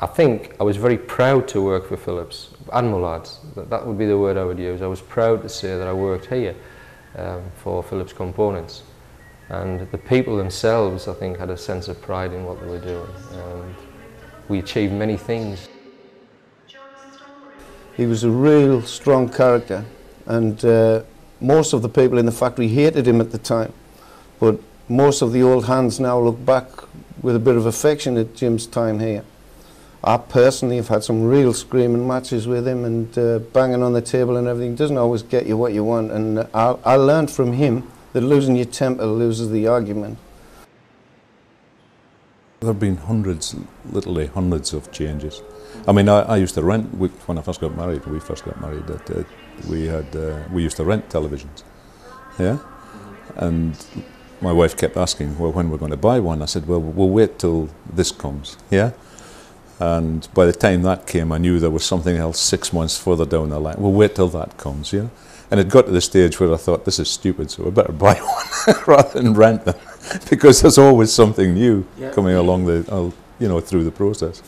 I think I was very proud to work for Philips, Admiral lads, that would be the word I would use. I was proud to say that I worked here for Philips Components. And the people themselves, I think, had a sense of pride in what they were doing. And we achieved many things. He was a real strong character, and most of the people in the factory hated him at the time. But most of the old hands now look back with a bit of affection at Jim's time here. I personally have had some real screaming matches with him, and banging on the table and everything doesn't always get you what you want. And I learned from him that losing your temper loses the argument. There have been hundreds, literally hundreds of changes. I mean, I used to rent, when I first got married, we used to rent televisions, yeah? And my wife kept asking, well, when we're going to buy one? I said, well, we'll wait till this comes, yeah? And by the time that came, I knew there was something else 6 months further down the line. We'll wait till that comes, yeah? And it got to the stage where I thought, this is stupid, so I better buy one rather than rent them, because there's always something new coming along through the process.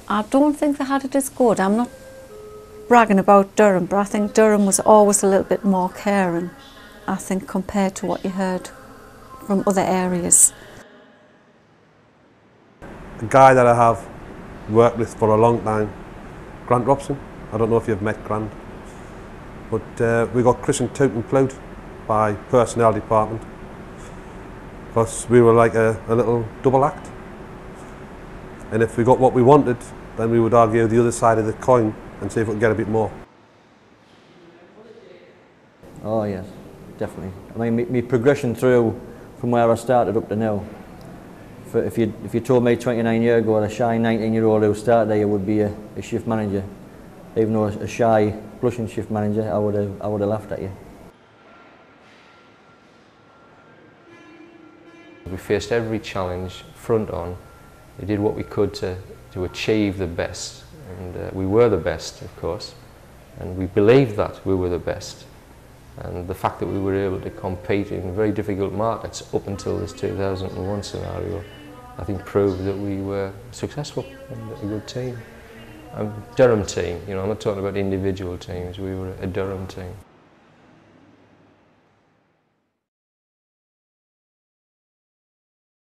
I don't think they had it as good. I'm not bragging about Durham, but I think Durham was always a little bit more caring, I think, compared to what you heard from other areas. The guy that I have worked with for a long time, Grant Robson. I don't know if you've met Grant, but we got christened Toot and Plout by personnel department because we were like a little double act, and if we got what we wanted, then we would argue the other side of the coin and see if we could get a bit more. Oh yes, definitely. I mean, my progression through from where I started up to now. If you told me 29 years ago that a shy 19-year-old who started there would be a shift manager, even though a shy, blushing shift manager, I would have laughed at you. We faced every challenge front on. We did what we could to achieve the best, and we were the best, of course, and we believed that we were the best. And the fact that we were able to compete in very difficult markets up until this 2001 scenario, I think proved that we were successful and a good team. Durham team, you know, I'm not talking about individual teams, we were a Durham team.